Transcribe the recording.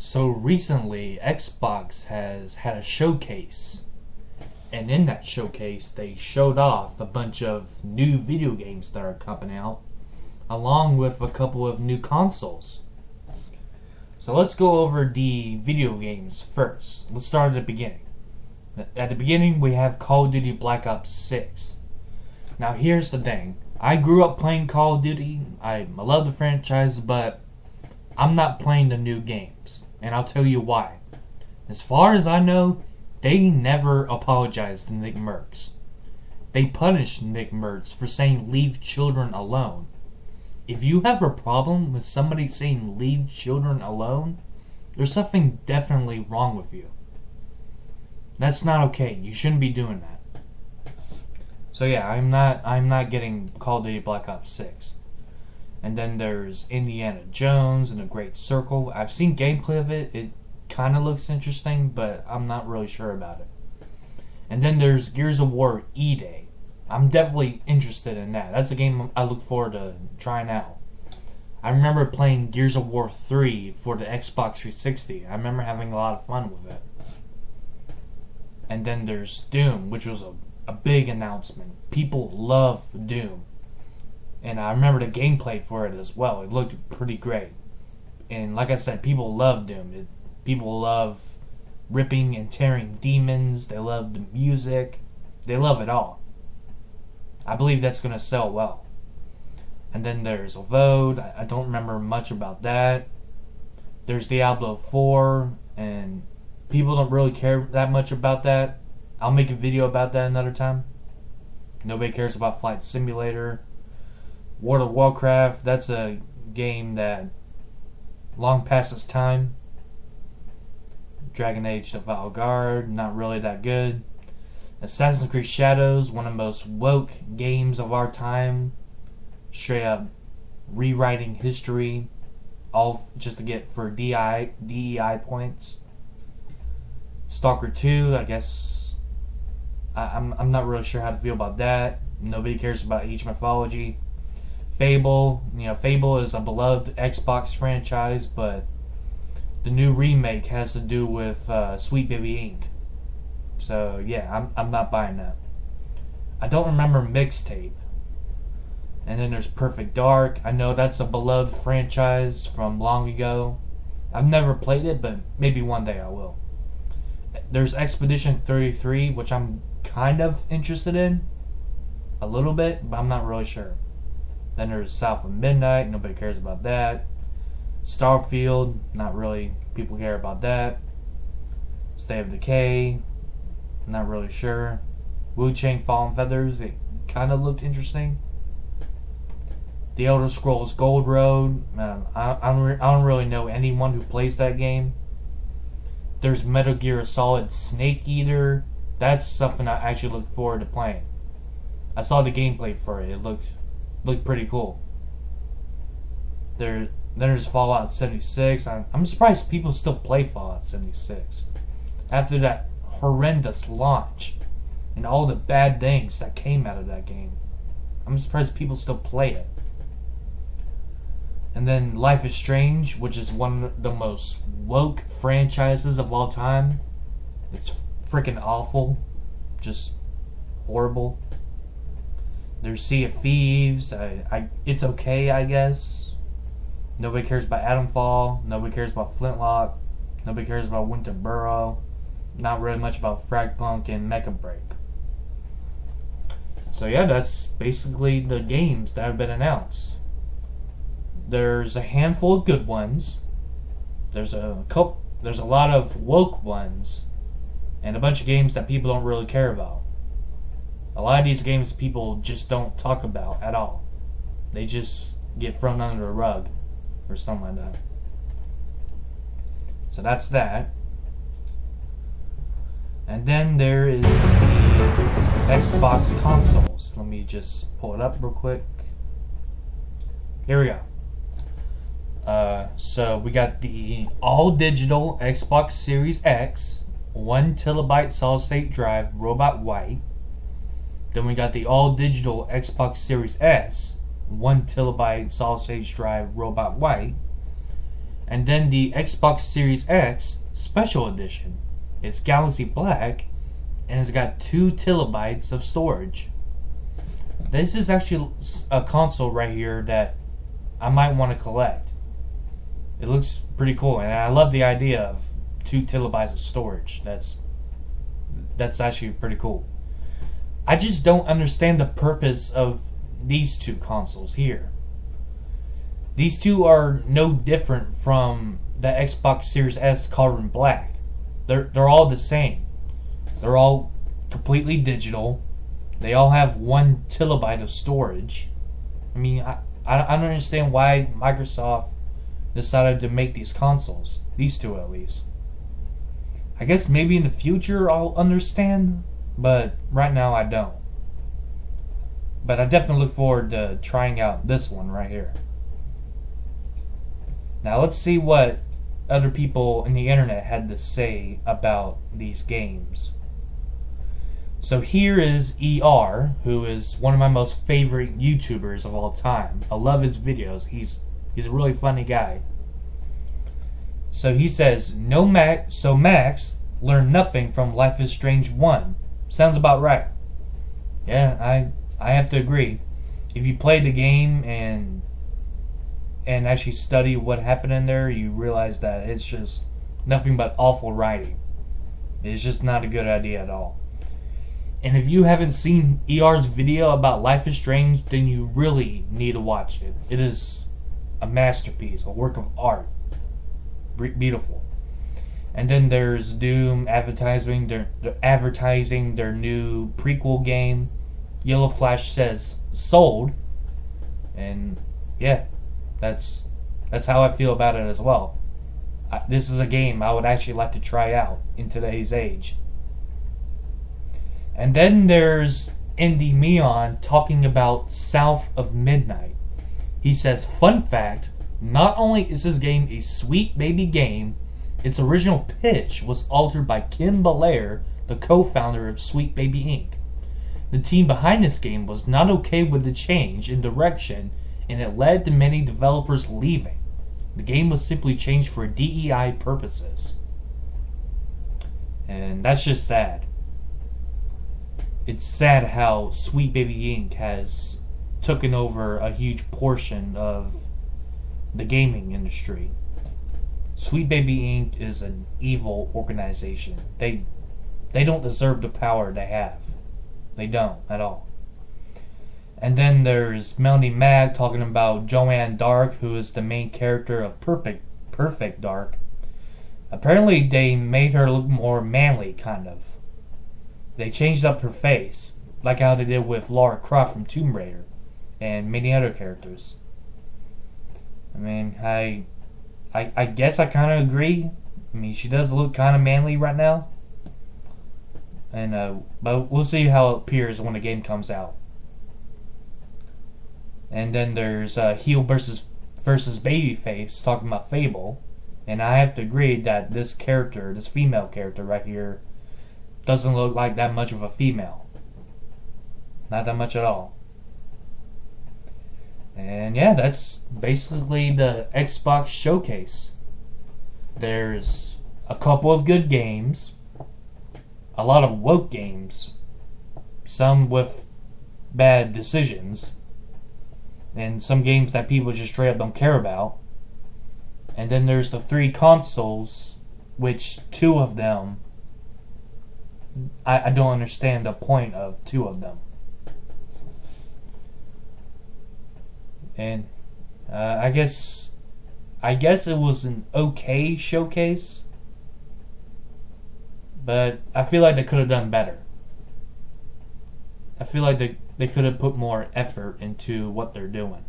So recently, Xbox has had a showcase, and in that showcase, they showed off a bunch of new video games that are coming out, along with a couple of new consoles. So let's go over the video games first. Let's start at the beginning. At the beginning, we have Call of Duty Black Ops 6. Now here's the thing. I grew up playing Call of Duty. I love the franchise, but I'm not playing the new games. And I'll tell you why. As far as I know, they never apologized to Nick Merckx. They punished Nick Merckx for saying leave children alone. If you have a problem with somebody saying leave children alone, there's something definitely wrong with you. That's not okay. You shouldn't be doing that. So yeah, I'm not getting Call of Duty Black Ops 6. And then there's Indiana Jones and The Great Circle. I've seen gameplay of it. It kind of looks interesting, but I'm not really sure about it. And then there's Gears of War E-Day. I'm definitely interested in that. That's a game I look forward to trying out. I remember playing Gears of War 3 for the Xbox 360. I remember having a lot of fun with it. And then there's Doom, which was a big announcement. People love Doom. And I remember the gameplay for it as well. It looked pretty great. And like I said, people love Doom. People love ripping and tearing demons. They love the music. They love it all. I believe that's going to sell well. And then there's Avowed. I don't remember much about that. There's Diablo 4. And people don't really care that much about that. I'll make a video about that another time. Nobody cares about Flight Simulator. World of Warcraft, that's a game that long past its time. Dragon Age the Valguard, not really that good. Assassin's Creed Shadows, one of the most woke games of our time. Straight up rewriting history, all just to get for DEI points. Stalker 2, I guess I'm not really sure how to feel about that. Nobody cares about Age mythology. Fable, Fable is a beloved Xbox franchise, but the new remake has to do with Sweet Baby Inc. So yeah, I'm not buying that. I don't remember Mixtape. And then there's Perfect Dark. I know that's a beloved franchise from long ago. I've never played it, but maybe one day I will. There's Expedition 33, which I'm kind of interested in. A little bit, but I'm not really sure. Then there's South of Midnight. Nobody cares about that. Starfield. Not really. People care about that. State of Decay. Not really sure. Wu-Chang Fallen Feathers. It kind of looked interesting. The Elder Scrolls Gold Road. I don't really know anyone who plays that game. There's Metal Gear Solid Snake Eater. That's something I actually look forward to playing. I saw the gameplay for it. It looked pretty cool. There's Fallout 76. I'm surprised people still play Fallout 76 after that horrendous launch and all the bad things that came out of that game. I'm surprised people still play it. And then Life is Strange, which is one of the most woke franchises of all time. It's freaking awful. Just horrible. There's Sea of Thieves. It's okay, I guess. Nobody cares about Atomfall. Nobody cares about Flintlock. Nobody cares about Winter Burrow. Not really much about Fragpunk and Mecha Break. So yeah, that's basically the games that have been announced. There's a handful of good ones. There's a lot of woke ones, and a bunch of games that people don't really care about. A lot of these games people just don't talk about at all. They just get thrown under the rug or something like that. So that's that. And then there is the Xbox consoles. Let me just pull it up real quick. Here we go. So we got the all-digital Xbox Series X, 1 terabyte solid-state drive, robot white. Then we got the all-digital Xbox Series S, 1 terabyte solid-state drive, robot white. And then the Xbox Series X Special Edition. It's Galaxy Black, and it's got 2 terabytes of storage. This is actually a console right here that I might want to collect. It looks pretty cool, and I love the idea of 2 terabytes of storage. That's actually pretty cool. I just don't understand the purpose of these 2 consoles here. These 2 are no different from the Xbox Series S Carbon Black. They're all the same. They're all completely digital. They all have 1 terabyte of storage. I mean, I don't understand why Microsoft decided to make these consoles. These 2 at least. I guess maybe in the future I'll understand, but right now I don't. But I definitely look forward to trying out this one right here. Now let's see what other people in the internet had to say about these games. So here is ER, who is one of my most favorite YouTubers of all time. I love his videos. He's a really funny guy. So he says, Max learned nothing from Life is Strange 1. Sounds about right. Yeah, I have to agree. If you played the game and actually study what happened in there, you realize that it's just nothing but awful writing. It's just not a good idea at all. And if you haven't seen ER's video about Life is Strange, then you really need to watch it. It is a masterpiece, a work of art. Beautiful. And then there's Doom advertising their new prequel game. Yellow Flash says sold. And yeah, that's how I feel about it as well. This is a game I would actually like to try out in today's age. And then there's Indy Meon talking about South of Midnight. He says, fun fact, not only is this game a sweet baby game, its original pitch was altered by Kim Belair, the co-founder of Sweet Baby Inc. The team behind this game was not okay with the change in direction, and it led to many developers leaving. The game was simply changed for DEI purposes. And that's just sad. It's sad how Sweet Baby Inc. has taken over a huge portion of the gaming industry. Sweet Baby Inc. is an evil organization. They don't deserve the power they have. They don't at all. And then there's Melanie Mag talking about Joanne Dark, who is the main character of Perfect Dark. Apparently they made her look more manly, kind of. They changed up her face, like how they did with Lara Croft from Tomb Raider, and many other characters. I mean, I guess I kind of agree. I mean, she does look kind of manly right now. And but we'll see how it appears when the game comes out. And then there's heel versus babyface talking about Fable, and I have to agree that this female character right here, doesn't look like that much of a female. Not that much at all. And yeah, that's basically the Xbox showcase. There's a couple of good games, a lot of woke games, some with bad decisions, and some games that people just straight up don't care about. And then there's the 3 consoles, which 2 of them, I don't understand the point of 2 of them. And I guess it was an okay showcase, but I feel like they could have done better. I feel like they could have put more effort into what they're doing.